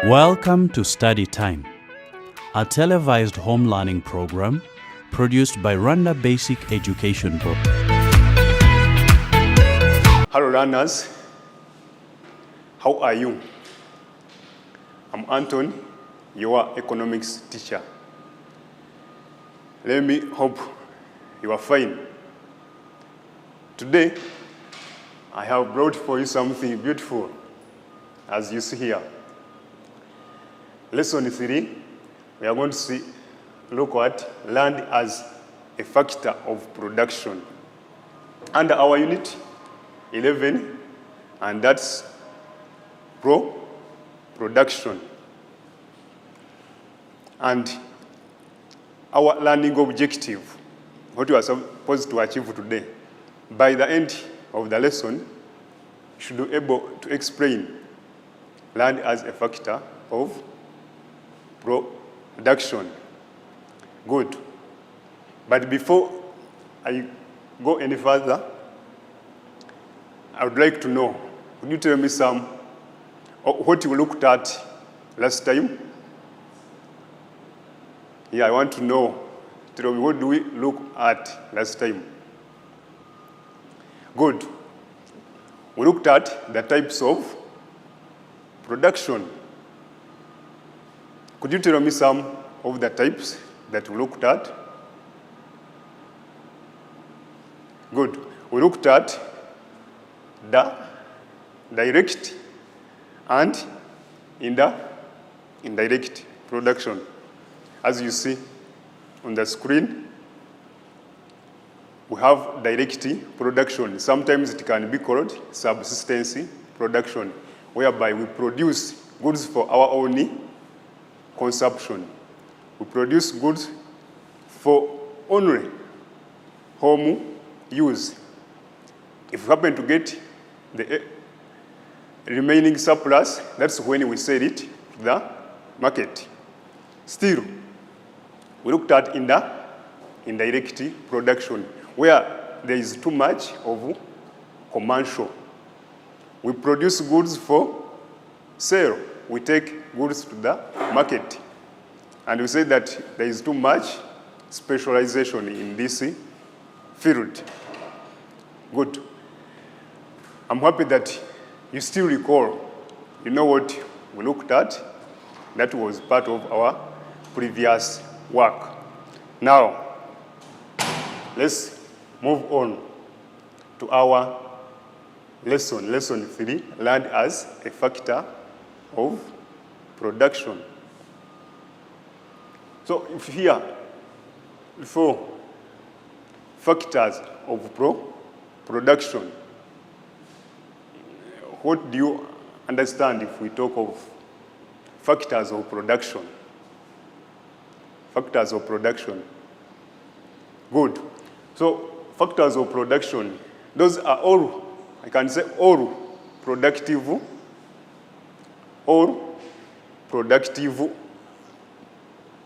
Welcome to Study Time, a televised home learning program produced by Rwanda Basic Education Board. Hello learners, how are you? I'm Anton, your economics teacher. Let me hope you are fine. Today, I have brought for you something beautiful, as you see here. Lesson 3, we are going to look at land as a factor of production. Under our unit 11, and that's production. And our learning objective, what you are supposed to achieve today, by the end of the lesson, you should be able to explain land as a factor of production. Good. But before I go any further, I would like to know, could you tell me what you looked at last time? Yeah, I want to know. Tell me, what do we look at last time? Good. We looked at the types of production. Could you tell me some of the types that we looked at? Good. We looked at the direct and indirect production. As you see on the screen, we have direct production. Sometimes it can be called subsistence production, whereby we produce goods for our own consumption. We produce goods for only home use. If we happen to get the remaining surplus, that's when we sell it to the market. Still, we looked at indirect production, where there is too much of commercial. We produce goods for sale. We take goods to the market. And we say that there is too much specialization in this field. Good. I'm happy that you still recall, you know what we looked at. That was part of our previous work. Now, let's move on to our lesson 3, land as a factor of production. So if here, for factors of production, what do you understand if we talk of factors of production? Factors of production. Good. So factors of production, those are all, I can say all productive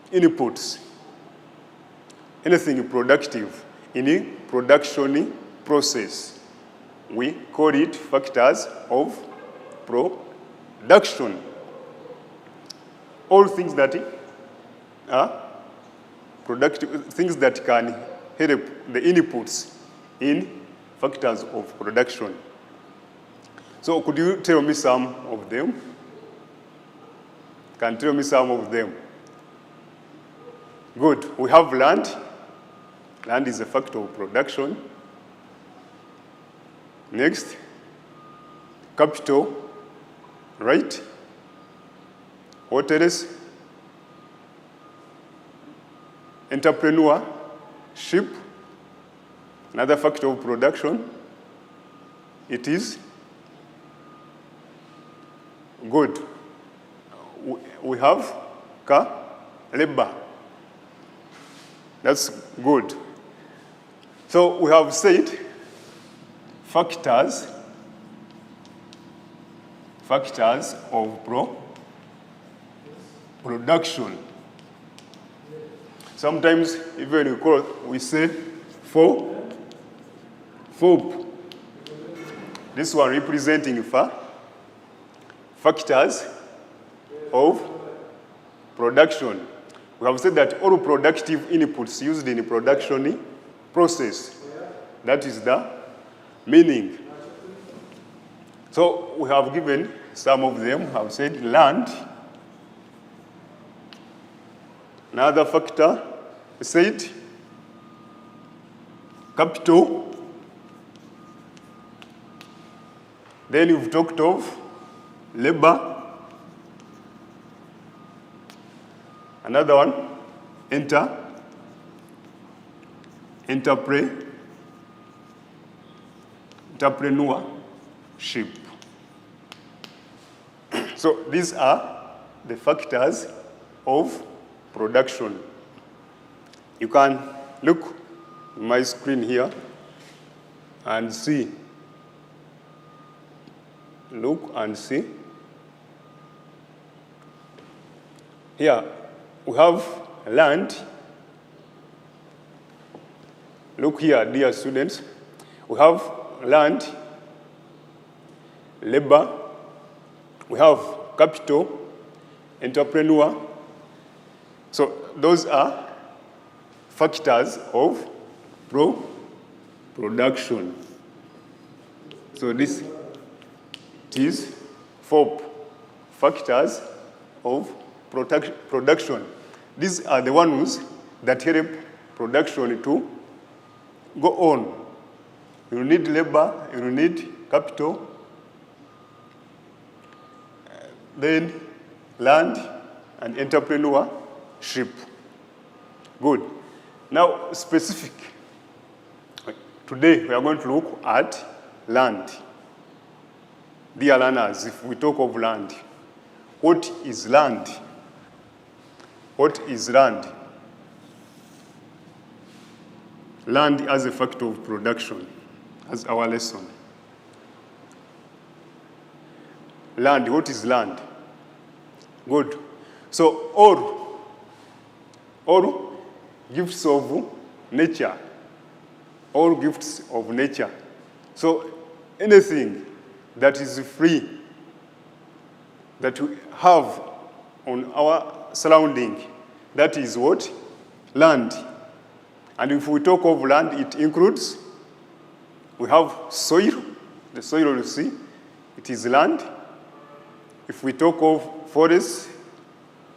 inputs. Anything productive in a production process, we call it factors of production. All things that are productive, things that can help the inputs in factors of production. So could you tell me some of them? Can you tell me some of them? Good. We have land. Land is a factor of production. Next, capital, right? What else? Entrepreneurship, another factor of production. It is good. We have labor. That's good. So we have said factors of production. Sometimes even we say FOB. This one representing factors of production. We have said that all productive inputs used in the production process. That is the meaning. So we have given some of them. Have said land. Another factor said capital. Then you've talked of labor. Another one, entrepreneurship. So these are the factors of production. You can look at my screen here and see. Look and see. Here we have land. Look here, dear students. We have land, labor, we have capital, entrepreneur. So those are factors of production. So this is 4 factors of production. These are the ones that help production to go on. You need labor, you need capital, then land and entrepreneurship. Good. Now, specific. Today, we are going to look at land. Dear learners, if we talk of land, what is land? What is land? Land as a factor of production, as our lesson. Land, what is land? Good. So all gifts of nature, all gifts of nature. So anything that is free, that we have on our surrounding, that is what? Land. And if we talk of land, it includes, we have soil, the soil you see, it is land. If we talk of forest,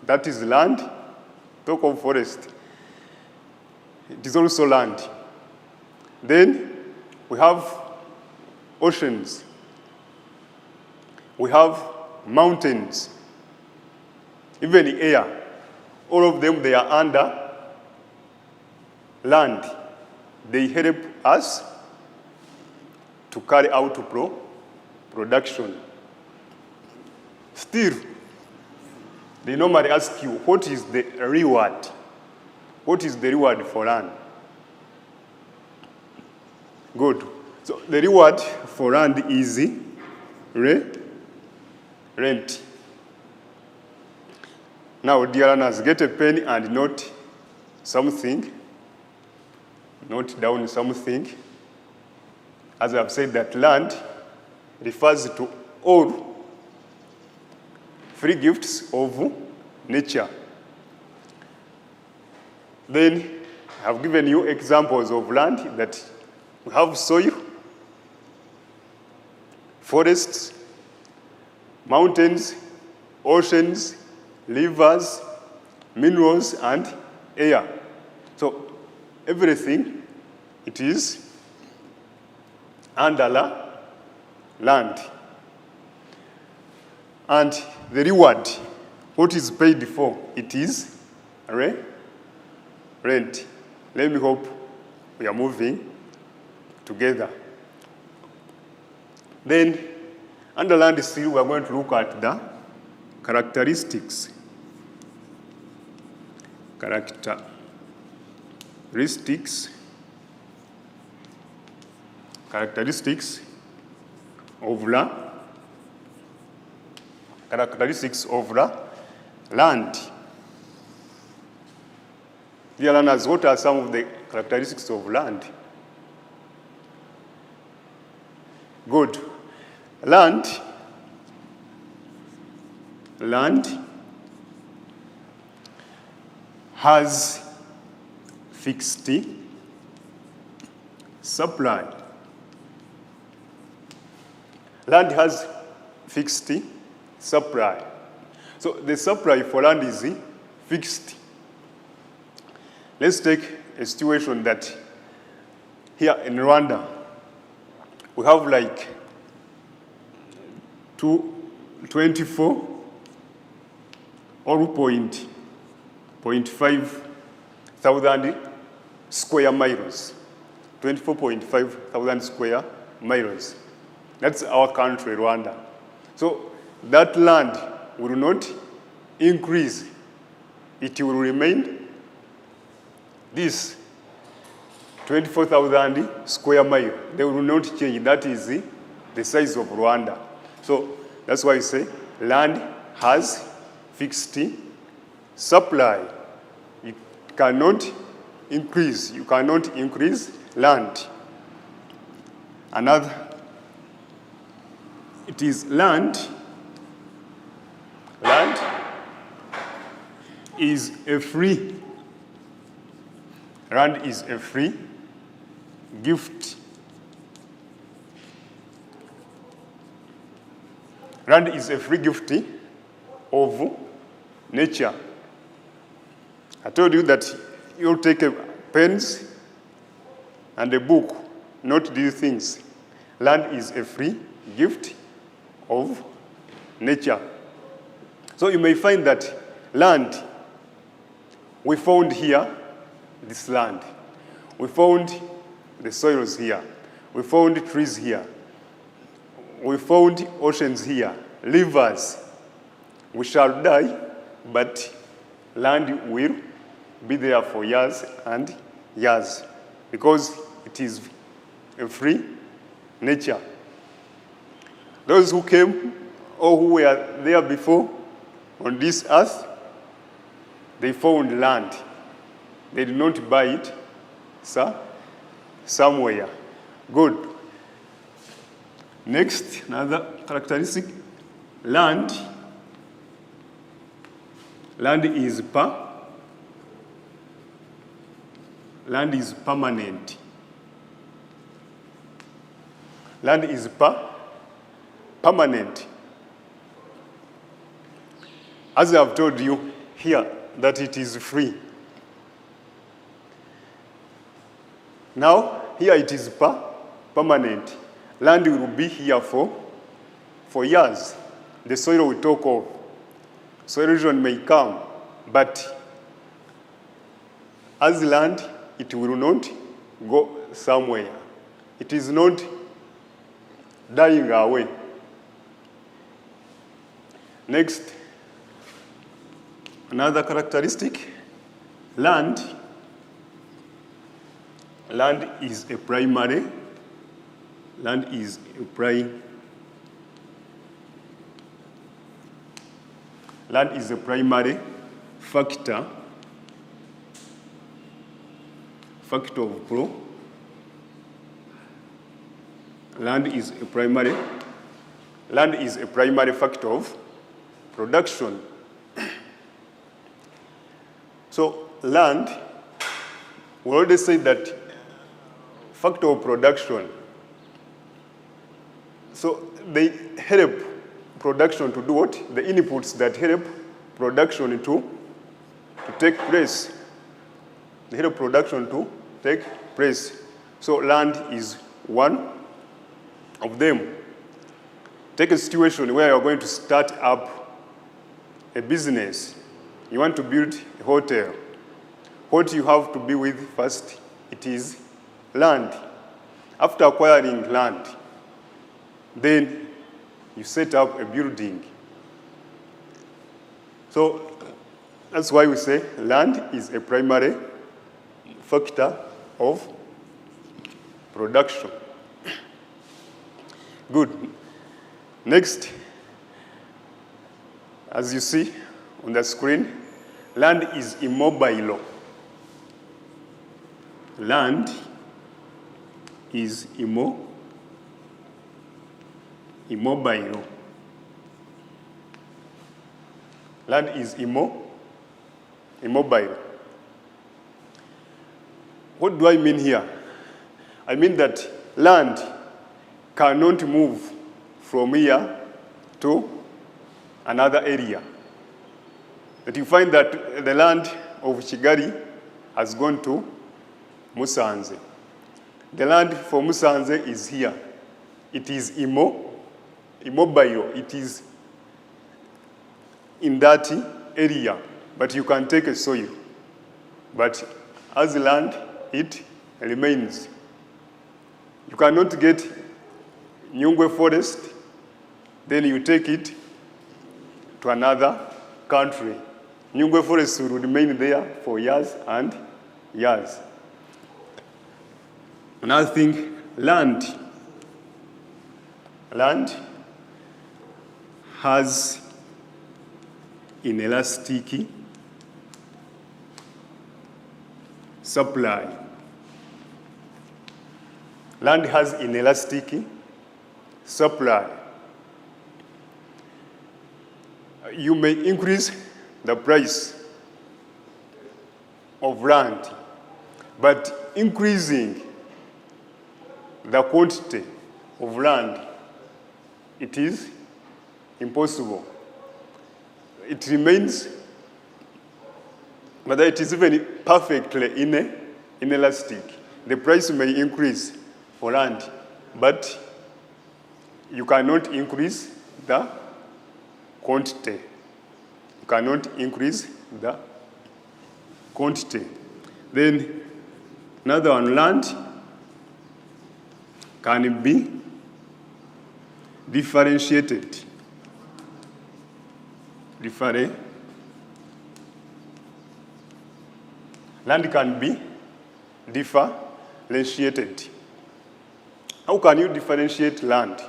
that is land. Talk of forest, it is also land. Then we have oceans. We have mountains. Even the air, all of them, they are under land. They help us to carry out production. Still, they normally ask you, what is the reward? What is the reward for land? Good. So the reward for land is rent. Now, dear learners, get a pen and note something. Note down something. As I've said, that land refers to all free gifts of nature. Then I've given you examples of land that we have soil, forests, mountains, oceans, rivers, minerals, and air. So everything, it is under land. And the reward, what is paid for, it is rent. Let me hope we are moving together. Then, under land still, we are going to look at the characteristics. Characteristics of land. Dear learners, what are some of the characteristics of land? Good. Land has fixed supply. Land has fixed supply. So the supply for land is fixed. Let's take a situation that here in Rwanda, we have like 24 or 0.5 thousand square miles. 24.5 thousand square miles. That's our country, Rwanda. So that land will not increase. It will remain this 24,000 square mile. They will not change. That is the size of Rwanda. So that's why I say land has fixed supply. You cannot increase. You cannot increase land. Another, it is land. Land is a free. Land is a free gift. Land is a free gift of nature. I told you that you'll take a pens and a book, not these things. Land is a free gift of nature. So you may find that land, we found here this land. We found the soils here. We found trees here. We found oceans here, rivers. We shall die, but land will be there for years and years because it is a free nature. Those who came or who were there before on this earth, they found land. They did not buy it, somewhere. Good. Next, another characteristic, land. Land is permanent. Land is permanent. As I have told you here, that it is free. Now, here it is permanent. Land will be here for years. The soil we talk of. Soil erosion may come, but as land, it will not go somewhere. It is not dying away. Next, another characteristic, land. Land is a primary. Land is a Land is a primary factor of pro. Land is a primary factor of production. So land, we already said that factor of production. So they help production to do what? The inputs that help production to take place. They help production to take place. So land is one of them. Take a situation where you're going to start up a business. You want to build a hotel. What you have to be with first, it is land. After acquiring land, then you set up a building. So that's why we say land is a primary factor of production. Good. Next, as you see on the screen, land is immobile. Land is immobile. Land is immobile. What do I mean here? I mean that land cannot move from here to another area. That you find that the land of Kigali has gone to Musanze. The land for Musanze is here. It is immobile. It is in that area, but you can take a soil. But as land, it remains. You cannot get Nyungwe forest, then you take it to another country. Nyungwe forest will remain there for years and years. Another thing, land has inelastic supply. Land has inelastic supply. You may increase the price of land, but increasing the quantity of land, it is impossible. It remains, but it is even perfectly inelastic. The price may increase for land, but you cannot increase the quantity. You cannot increase the quantity. Then another one, land can be differentiated. Land can be differentiated. How can you differentiate land?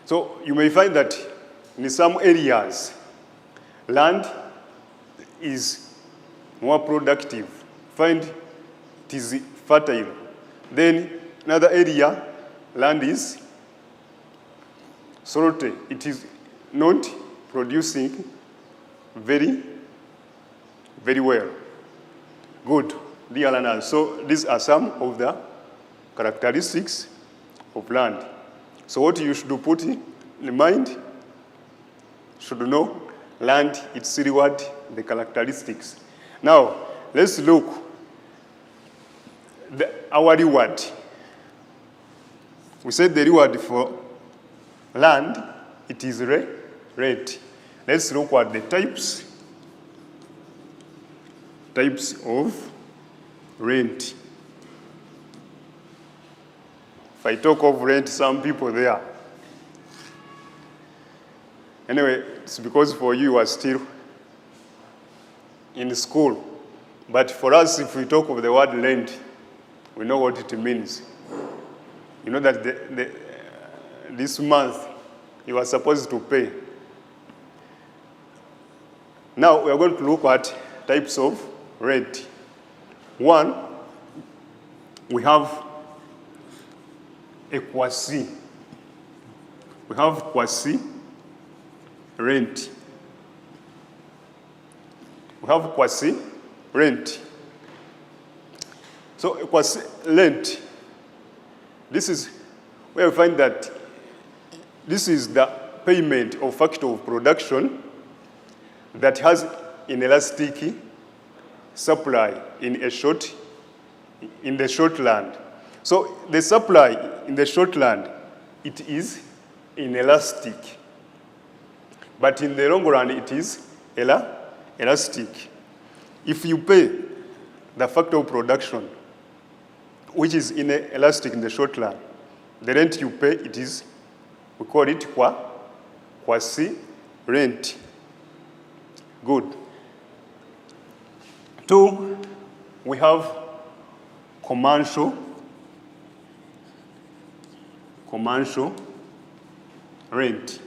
So you may find that in some areas, land is more productive. Find it is fertile. Then another area, land is salty. It is not producing very well. Good, dear learners. So these are some of the characteristics of land. So what you should put in mind, should know land, its reward, the characteristics. Now, let's look our reward. We said the reward for land, it is rate. Let's look at the types of rent. If I talk of rent, some people there. Anyway, it's because for you are still in school. But for us, if we talk of the word rent, we know what it means. You know that this month you are supposed to pay. Now we are going to look at types of rent. One, we have a quasi. We have quasi rent. We have quasi rent. So a quasi rent, this is where we find that this is the payment of factor of production that has inelastic supply in the short land. So the supply in the short land, it is inelastic. But in the long run, it is elastic. If you pay the factor of production, which is inelastic in the short run, the rent you pay, it is, we call it quasi rent. Good. Two, we have commercial rent.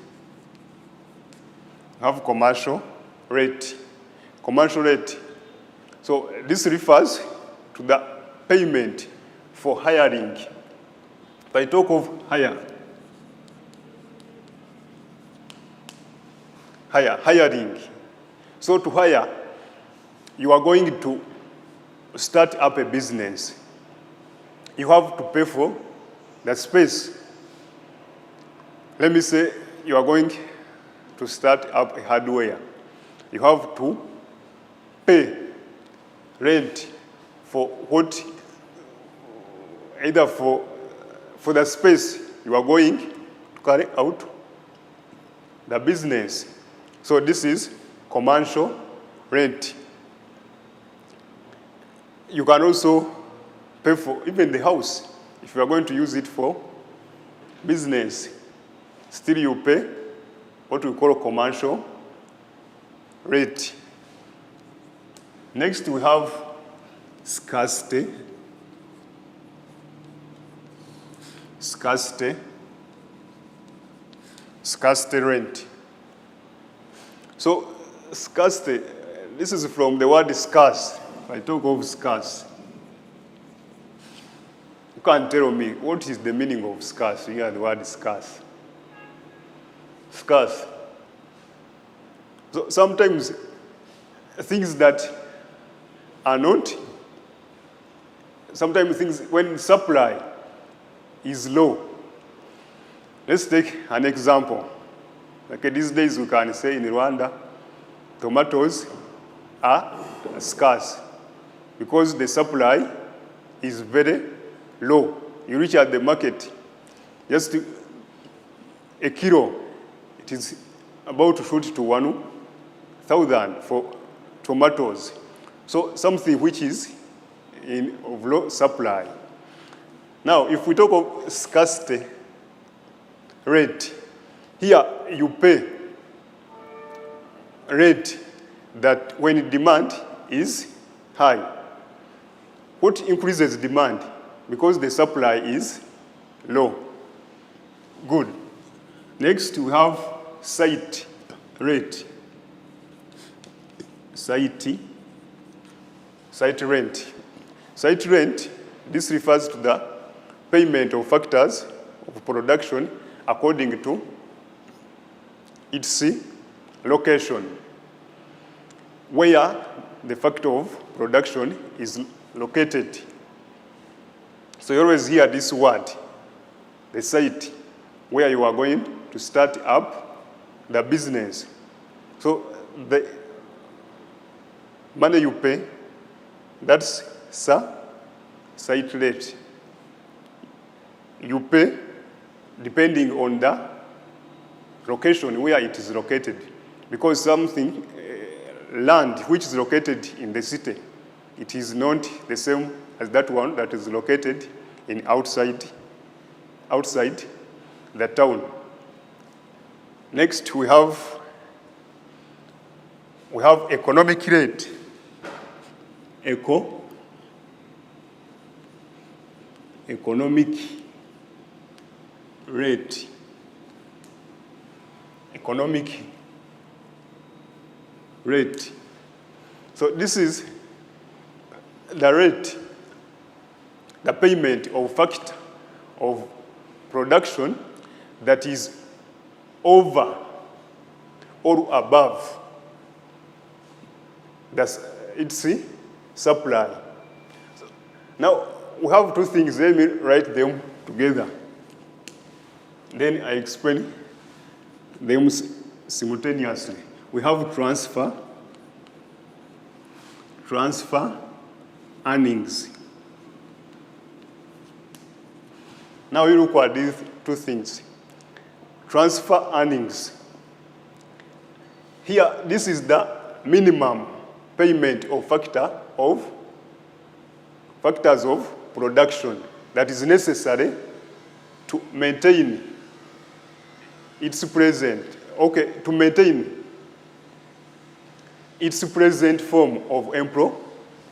We have commercial rate. Commercial rate. So this refers to the payment for hiring. If I talk of hiring. So to hire, you are going to start up a business, you have to pay for the space. Let me say you are going to start up a hardware. You have to pay rent for what, either for the space you are going to carry out the business. So this is commercial rent. You can also pay for even the house. If you are going to use it for business, still you pay what we call commercial rate. Next we have scarcity. Scarcity rent. So scarcity, this is from the word scarce. If I talk of scarce, you can't tell me what is the meaning of scarce. You hear the word scarce. Scarce. So sometimes things that are not, sometimes things when supply is low. Let's take an example. Like these days we can say in Rwanda, tomatoes are scarce because the supply is very low. You reach at the market, just a kilo, it is about to shoot to 1,000 for tomatoes. So something which is of low supply. Now, if we talk of scarcity rate, here you pay rate that when demand is high. What increases demand? Because the supply is low. Good. Next, we have site rate. Site rent. Site rent, this refers to the payment of factors of production according to its location, where the factor of production is located. So you always hear this word, the site, where you are going to start up the business. So the money you pay, that's site rate. You pay depending on the location where it is located. Because something, land which is located in the city, it is not the same as that one that is located in outside the town. Next, we have economic rate. Economic rate. Economic rate. So this is the rate, the payment of factor of production that is over or above its supply. So now we have two things. Let me write them together. Then I explain them simultaneously. We have transfer earnings. Now we look at these two things. Transfer earnings. Here, this is the minimum payment of factors of production that is necessary to maintain its present, to maintain its present form of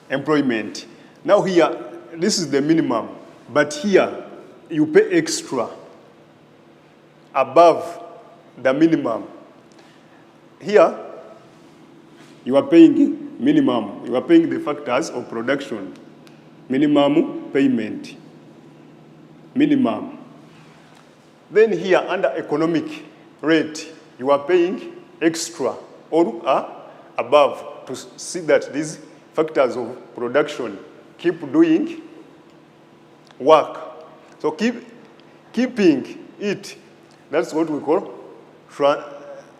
employment. Now here, this is the minimum, but here you pay extra above the minimum. Here, you are paying minimum. You are paying the factors of production. Minimum payment. Minimum. Then here, under economic rate, you are paying extra or above to see that these factors of production keep doing work. So keeping it, that's what we call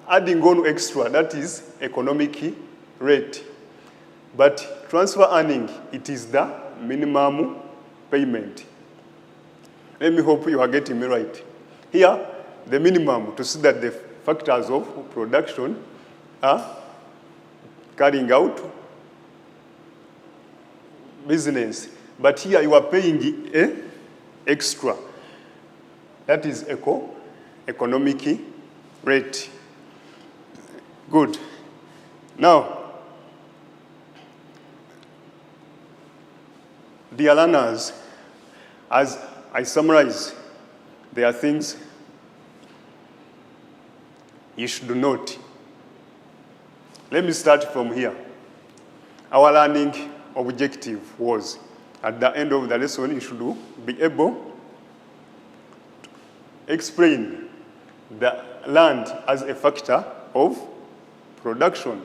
adding on extra, that is economic rate. But transfer earning, it is the minimum payment. Let me hope you are getting me right. Here, the minimum, to see that the factors of production are carrying out business. But here you are paying extra. That is economic rate. Good. Now, dear learners, as I summarize, there are things you should note. Let me start from here. Our learning objective was, at the end of the lesson, you should be able to explain the land as a factor of production.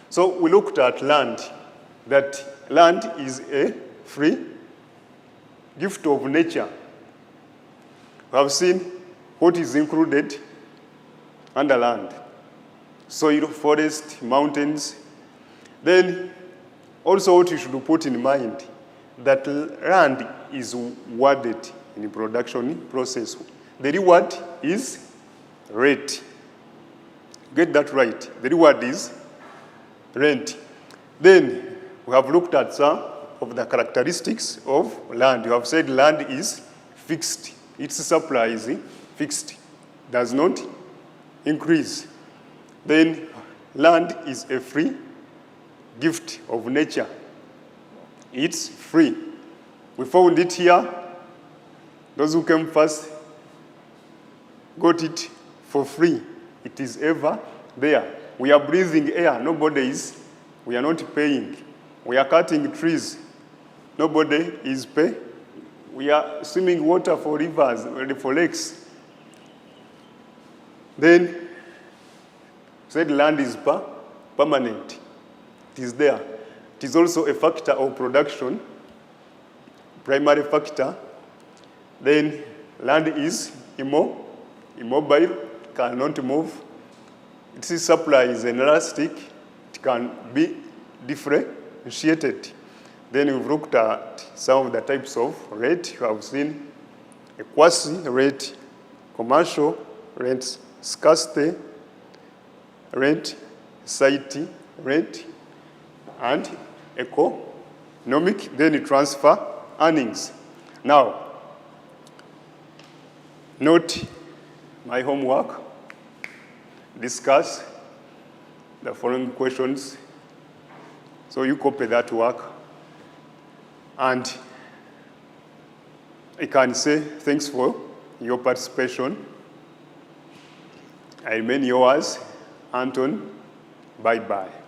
So we looked at land, that land is a free gift of nature. We have seen what is included under land: soil, forest, mountains. Then also what you should put in mind, that land is worded in the production process. The reward is rate. Get that right. The reward is rent. Then we have looked at some of the characteristics of land. You have said land is fixed. Its supply is fixed, does not increase. Then land is a free gift of nature. It's free. We found it here. Those who came first got it for free. It is ever there. We are breathing air. We are not paying. We are cutting trees. Nobody is paying. We are swimming water for rivers, for lakes. Then, said land is permanent. It is there. It is also a factor of production, primary factor. Then land is immobile, cannot move. Its supply is inelastic. It can be differentiated. Then we've looked at some of the types of rate. You have seen a quasi rate, commercial rent, scarcity rate, society rate, and economic, then transfer earnings. Now, note my homework. Discuss the following questions. So you copy that work. And I can say thanks for your participation. I remain yours, Anton. Bye-bye.